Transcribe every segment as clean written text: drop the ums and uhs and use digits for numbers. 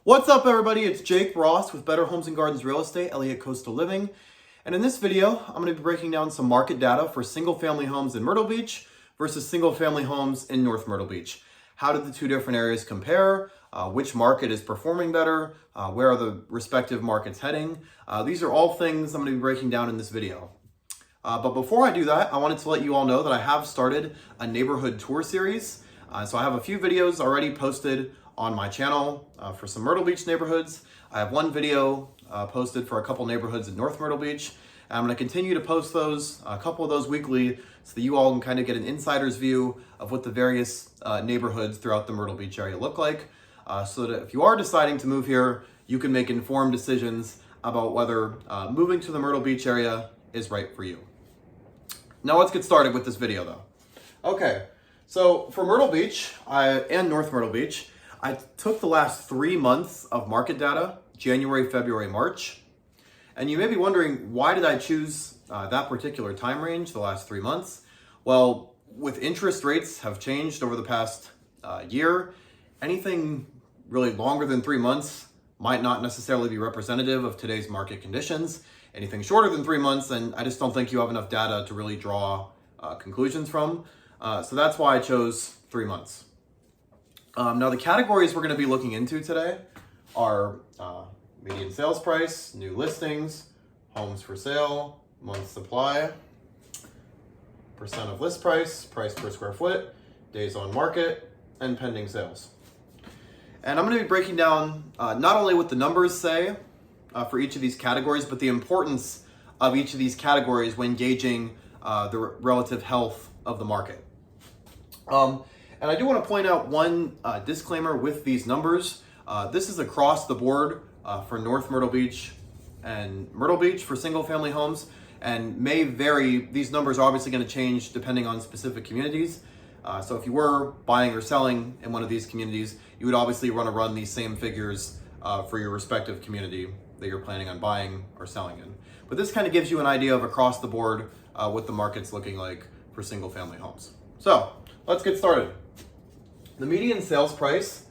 What's up, everybody? It's Jake Ross with Better Homes and Gardens Real Estate, Elliott Coastal Living. And in this video, I'm going to be breaking down some market data for single-family homes in Myrtle Beach versus single-family homes in North Myrtle Beach. How did the two different areas compare? Which market is performing better? Where are the respective markets heading? These are all things I'm going to be breaking down in this video. But before I do that, I wanted to let you all know that I have started a neighborhood tour series. So I have a few videos already posted on my channel for some Myrtle Beach neighborhoods. I have one video posted for a couple neighborhoods in North Myrtle Beach. And I'm going to continue to post those, a couple of those weekly, so that you all can kind of get an insider's view of what the various neighborhoods throughout the Myrtle Beach area look like, so that if you are deciding to move here, you can make informed decisions about whether moving to the Myrtle Beach area is right for you. Now let's get started with this video though. Okay, so for Myrtle Beach and North Myrtle Beach, I took the last 3 months of market data, January, February, March. And you may be wondering, why did I choose that particular time range, the last 3 months? Well, with interest rates have changed over the past year, anything really longer than 3 months might not necessarily be representative of today's market conditions. Anything shorter than 3 months, and I just don't think you have enough data to really draw conclusions from. So that's why I chose 3 months. Now the categories we're going to be looking into today are median sales price, new listings, homes for sale, month supply, percent of list price, price per square foot, days on market, and pending sales. And I'm going to be breaking down not only what the numbers say for each of these categories, but the importance of each of these categories when gauging the relative health of the market. And I do want to point out one disclaimer with these numbers. This is across the board for North Myrtle Beach and Myrtle Beach for single family homes, and may vary. These numbers are obviously going to change depending on specific communities. So if you were buying or selling in one of these communities, you would obviously want to run these same figures for your respective community that you're planning on buying or selling in. But this kind of gives you an idea of across the board what the market's looking like for single family homes. So let's get started. The median sales price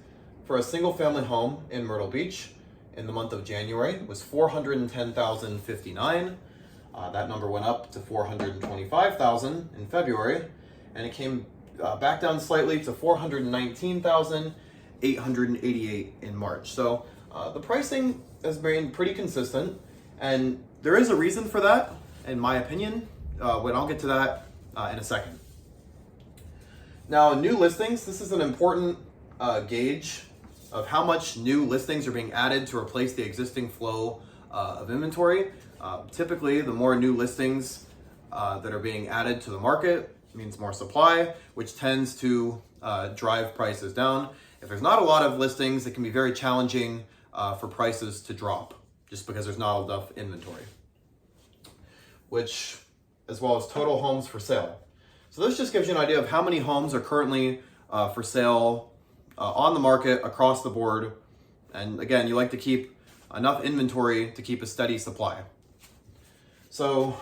for a single family home in Myrtle Beach in the month of January was $410,059. That number went up to $425,000 in February, and it came back down slightly to $419,888 in March. So the pricing has been pretty consistent, and there is a reason for that, in my opinion, when I'll get to that in a second. Now, new listings, this is an important gauge of how much new listings are being added to replace the existing flow of inventory. Typically, the more new listings that are being added to the market means more supply, which tends to drive prices down. If there's not a lot of listings, it can be very challenging for prices to drop just because there's not enough inventory, which, as well as total homes for sale. So this just gives you an idea of how many homes are currently for sale on the market across the board. And again, you like to keep enough inventory to keep a steady supply. So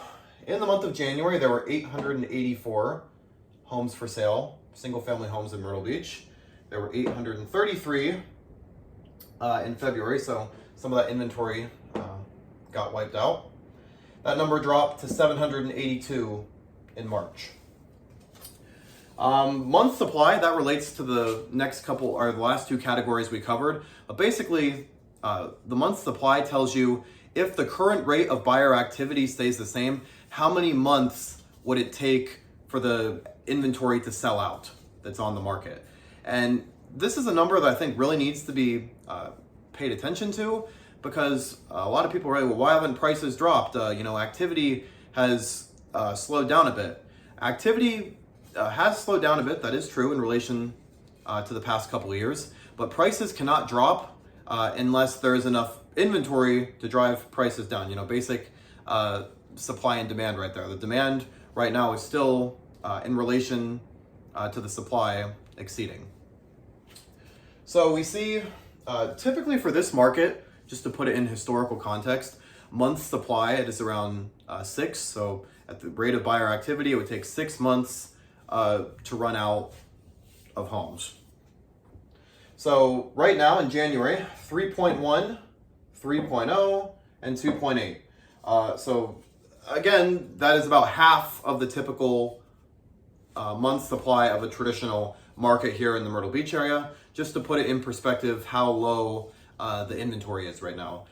in the month of January, there were 884 homes for sale, single family homes in Myrtle Beach. There were 833 in February, so some of that inventory got wiped out. That number dropped to 782 in March. Month supply, that relates to the next couple, or the last two categories we covered. But basically, the month supply tells you if the current rate of buyer activity stays the same, how many months would it take for the inventory to sell out that's on the market. And this is a number that I think really needs to be paid attention to, because a lot of people are like, well, why haven't prices dropped? Activity has slowed down a bit. Activity has slowed down a bit, that is true in relation to the past couple of years, but prices cannot drop unless there is enough inventory to drive prices down. Basic supply and demand right there. The demand right now is still in relation to the supply exceeding. So we see typically for this market, just to put it in historical context, month supply, it is around 6. So at the rate of buyer activity, it would take 6 months to run out of homes. So right now in January, 3.1, 3.0, and 2.8. So again, that is about half of the typical month supply of a traditional market here in the Myrtle Beach area, just to put it in perspective how low the inventory is right now.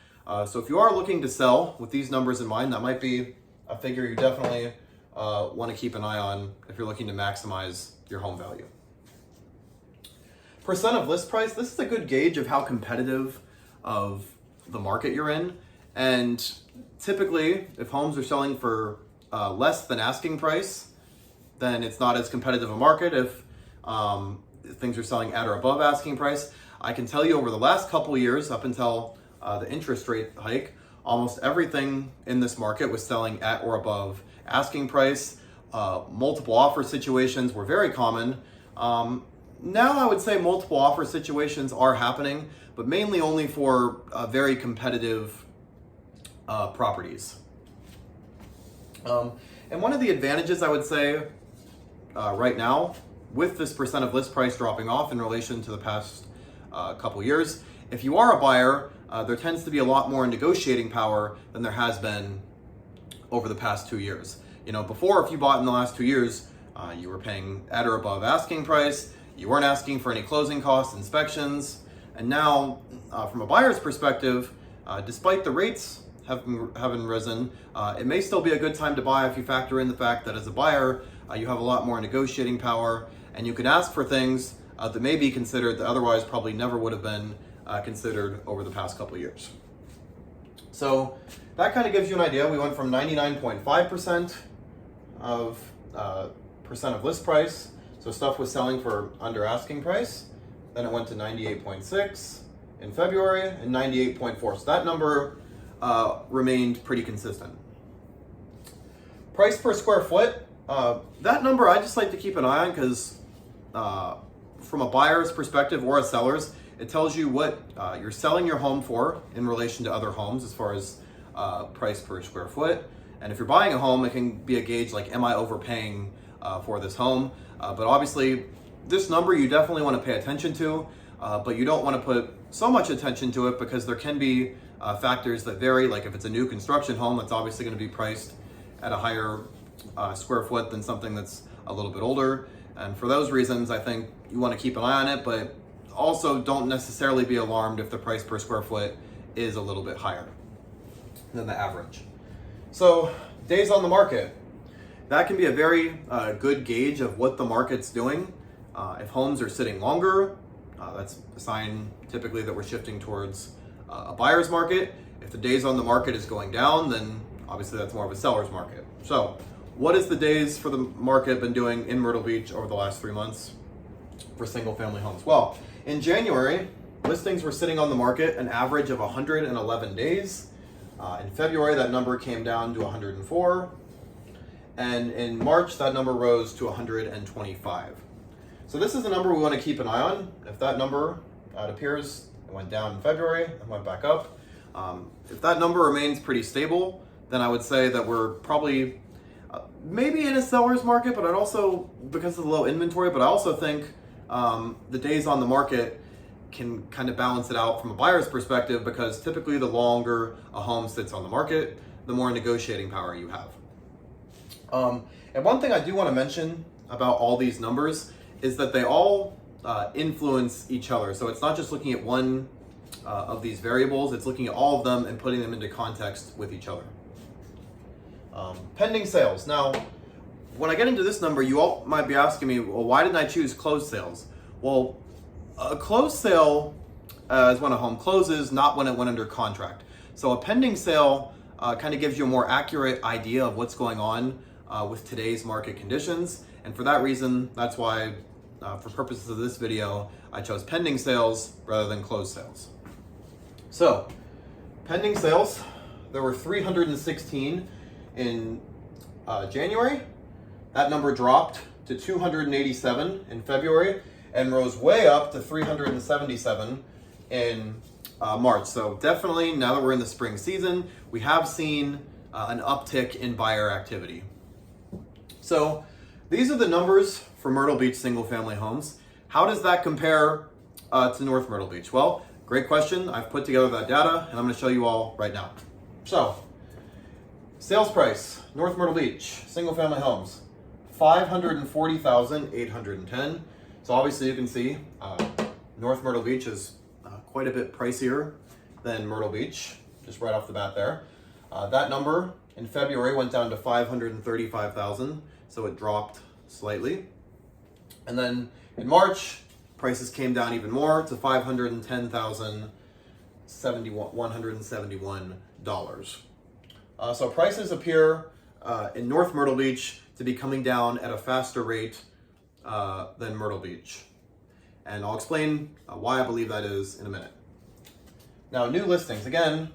So if you are looking to sell with these numbers in mind, that might be a figure you definitely want to keep an eye on if you're looking to maximize your home value. Percent of list price, this is a good gauge of how competitive of the market you're in. And typically, if homes are selling for less than asking price, then it's not as competitive a market. If things are selling at or above asking price, I can tell you over the last couple years, up until the interest rate hike, almost everything in this market was selling at or above asking price. Multiple offer situations were very common. Now I would say multiple offer situations are happening, but mainly only for very competitive properties. And one of the advantages I would say right now, with this percent of list price dropping off in relation to the past couple years, if you are a buyer, there tends to be a lot more negotiating power than there has been over the past 2 years. You know, before, if you bought in the last 2 years, you were paying at or above asking price. You weren't asking for any closing costs, inspections. And now, from a buyer's perspective, despite the rates having risen, it may still be a good time to buy if you factor in the fact that as a buyer, you have a lot more negotiating power, and you can ask for things that may be considered that otherwise probably never would have been considered over the past couple of years. So that kind of gives you an idea. We went from 99.5% of percent of list price. So stuff was selling for under asking price. Then it went to 98.6 in February and 98.4. So that number remained pretty consistent. Price per square foot, that number I just like to keep an eye on because from a buyer's perspective or a seller's, it tells you what you're selling your home for in relation to other homes as far as price per square foot. And if you're buying a home, it can be a gauge like, am I overpaying for this home? But obviously, this number you definitely want to pay attention to, but you don't want to put so much attention to it because there can be factors that vary. Like if it's a new construction home, that's obviously going to be priced at a higher square foot than something that's a little bit older. And for those reasons, I think you want to keep an eye on it, but also don't necessarily be alarmed if the price per square foot is a little bit higher than the average. So days on the market, that can be a very good gauge of what the market's doing. If homes are sitting longer, that's a sign typically that we're shifting towards a buyer's market. If the days on the market is going down, then obviously that's more of a seller's market. So what has the days for the market been doing in Myrtle Beach over the last 3 months for single family homes? Well, in January, listings were sitting on the market an average of 111 days. In February, that number came down to 104. And in March, that number rose to 125. So this is a number we want to keep an eye on. If that number, it appears, it went down in February and went back up. If that number remains pretty stable, then I would say that we're probably maybe in a seller's market, but I'd also, because of the low inventory, but I also think the days on the market can kind of balance it out from a buyer's perspective, because typically the longer a home sits on the market, the more negotiating power you have. And one thing I do want to mention about all these numbers is that they all influence each other. So it's not just looking at one of these variables, it's looking at all of them and putting them into context with each other. Pending sales. Now, when I get into this number, you all might be asking me, well, why didn't I choose closed sales? Well, a closed sale is when a home closes, not when it went under contract. So a pending sale kind of gives you a more accurate idea of what's going on with today's market conditions. And for that reason, that's why, for purposes of this video, I chose pending sales rather than closed sales. So, pending sales, there were 316 in January. That number dropped to 287 in February and rose way up to 377 in March. So definitely, now that we're in the spring season, we have seen an uptick in buyer activity. So these are the numbers for Myrtle Beach single family homes. How does that compare to North Myrtle Beach? Well, great question. I've put together that data and I'm going to show you all right now. So, sales price, North Myrtle Beach, single family homes, $540,810. So obviously you can see North Myrtle Beach is quite a bit pricier than Myrtle Beach, just right off the bat there. That number in February went down to $535,000, so it dropped slightly. And then in March, prices came down even more to $510,171. So prices appear in North Myrtle Beach to be coming down at a faster rate than Myrtle Beach. And I'll explain why I believe that is in a minute. Now, new listings. Again,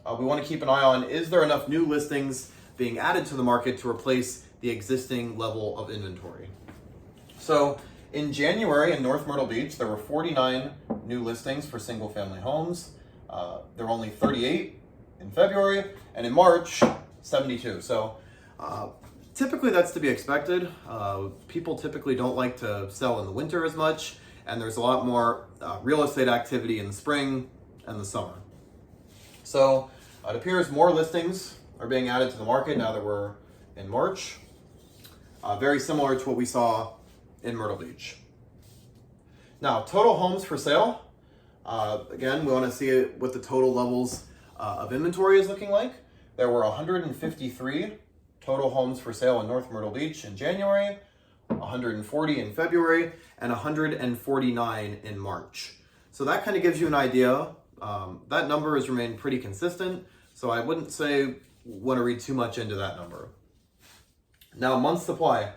we want to keep an eye on, is there enough new listings being added to the market to replace the existing level of inventory? So in January in North Myrtle Beach, there were 49 new listings for single family homes. There were only 38 in February, and in March, 72. So typically that's to be expected. People typically don't like to sell in the winter as much, and there's a lot more real estate activity in the spring and the summer. So it appears more listings are being added to the market now that we're in March. Very similar to what we saw in Myrtle Beach. Now, total homes for sale. Again, we want to see what the total levels of inventory is looking like. There were 153 total homes for sale in North Myrtle Beach in January, 140 in February, and 149 in March. So that kind of gives you an idea. That number has remained pretty consistent, so I wouldn't say want to read too much into that number. Now, month supply.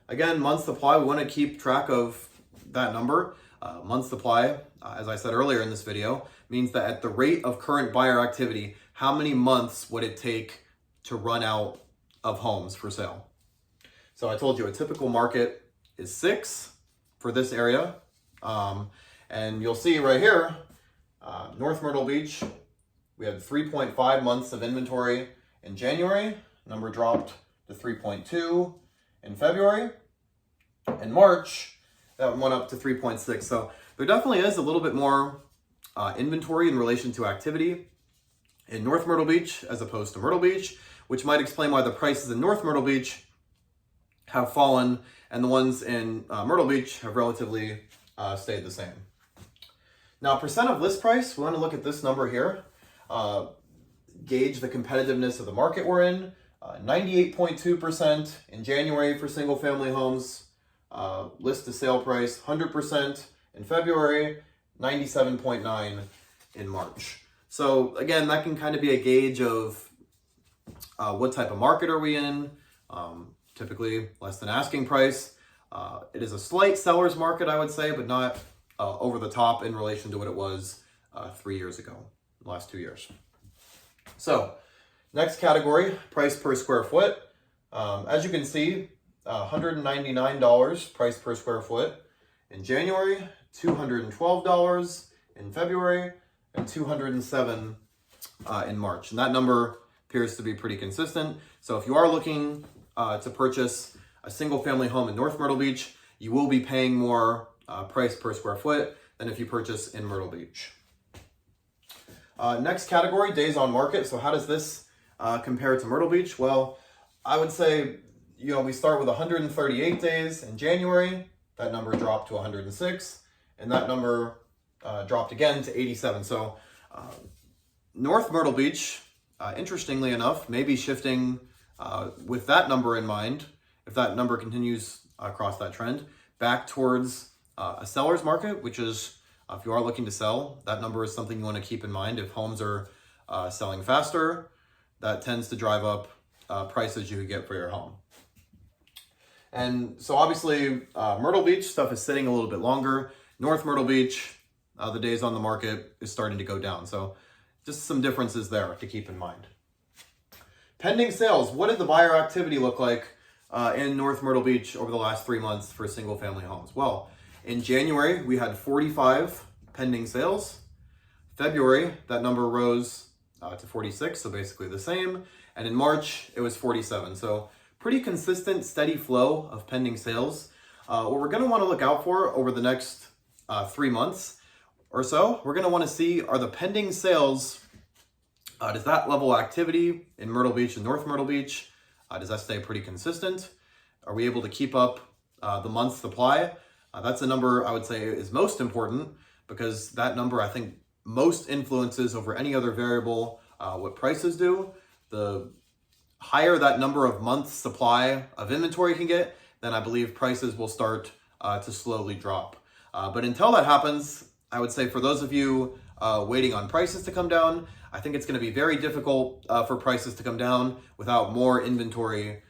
Again, month supply, we want to keep track of that number. Month supply, as I said earlier in this video, means that at the rate of current buyer activity, how many months would it take to run out of homes for sale? So I told you a typical market is 6 for this area. And you'll see right here, North Myrtle Beach, we had 3.5 months of inventory in January. Number dropped to 3.2 in February. In March, that went up to 3.6. So there definitely is a little bit more inventory in relation to activity in North Myrtle Beach as opposed to Myrtle Beach, which might explain why the prices in North Myrtle Beach have fallen and the ones in Myrtle Beach have relatively stayed the same. Now, percent of list price, we want to look at this number here, gauge the competitiveness of the market we're in. 98.2% in January for single family homes, list to sale price 100% in February, 97.9 in March. So again, that can kind of be a gauge of what type of market are we in. Typically less than asking price. It is a slight seller's market, I would say, but not over the top in relation to what it was 3 years ago, the last 2 years. So next category, price per square foot. As you can see, $199 price per square foot in January, $212 in February, and $207 in March. And that number appears to be pretty consistent. So if you are looking to purchase a single family home in North Myrtle Beach, you will be paying more price per square foot than if you purchase in Myrtle Beach. Next category, days on market. So how does this compare to Myrtle Beach? Well, I would say, we start with 138 days in January. That number dropped to 106, and that number dropped again to 87. So North Myrtle Beach, interestingly enough, may be shifting with that number in mind, if that number continues across that trend, back towards a seller's market, which is, if you are looking to sell, that number is something you want to keep in mind. If homes are selling faster, that tends to drive up prices you could get for your home. And so obviously, Myrtle Beach stuff is sitting a little bit longer. North Myrtle Beach, the days on the market is starting to go down. So just some differences there to keep in mind. Pending sales, what did the buyer activity look like in North Myrtle Beach over the last 3 months for single family homes? Well, in January, we had 45 pending sales. February, that number rose to 46, so basically the same. And in March, it was 47. So pretty consistent, steady flow of pending sales. What we're going to want to look out for over the next 3 months or so, we're going to want to see, are the pending sales, does that level of activity in Myrtle Beach and North Myrtle Beach, does that stay pretty consistent? Are we able to keep up the month's supply? That's a number I would say is most important, because that number I think most influences over any other variable what prices do. The higher that number of months supply of inventory can get, then I believe prices will start to slowly drop. But until that happens, I would say for those of you waiting on prices to come down, I think it's going to be very difficult for prices to come down without more inventory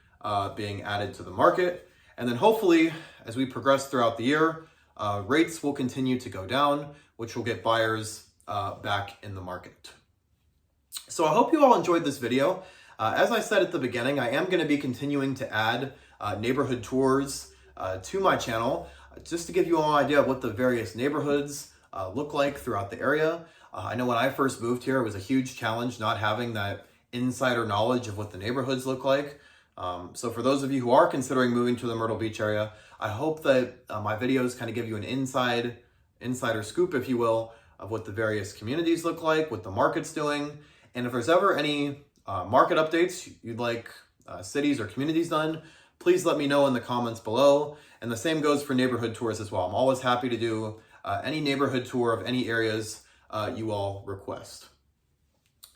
being added to the market. And then hopefully, as we progress throughout the year, rates will continue to go down, which will get buyers back in the market. So I hope you all enjoyed this video. As I said at the beginning, I am going to be continuing to add neighborhood tours to my channel, just to give you all an idea of what the various neighborhoods look like throughout the area. I know when I first moved here, it was a huge challenge not having that insider knowledge of what the neighborhoods look like. So for those of you who are considering moving to the Myrtle Beach area, I hope that my videos kind of give you an insider scoop, if you will, of what the various communities look like, what the market's doing. And if there's ever any market updates you'd like cities or communities done, please let me know in the comments below. And the same goes for neighborhood tours as well. I'm always happy to do any neighborhood tour of any areas you all request.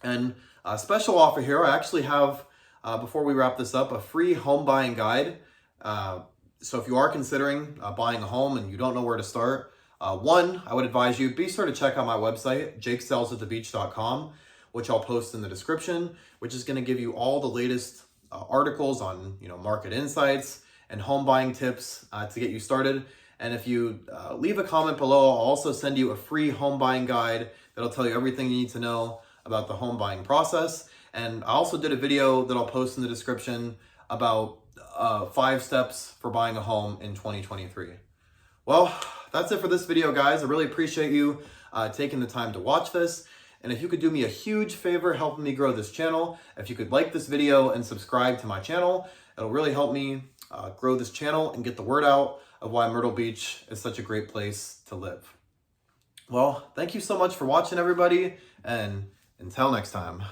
And a special offer here, I actually have, before we wrap this up, a free home buying guide. So if you are considering buying a home and you don't know where to start, one, I would advise you be sure to check out my website, jakesellsatthebeach.com, which I'll post in the description, which is going to give you all the latest articles on market insights and home buying tips to get you started. And if you leave a comment below, I'll also send you a free home buying guide that'll tell you everything you need to know about the home buying process. And I also did a video that I'll post in the description about 5 steps for buying a home in 2023. Well, that's it for this video, guys. I really appreciate you taking the time to watch this. And if you could do me a huge favor helping me grow this channel, if you could like this video and subscribe to my channel, it'll really help me grow this channel and get the word out of why Myrtle Beach is such a great place to live. Well, thank you so much for watching, everybody, and until next time.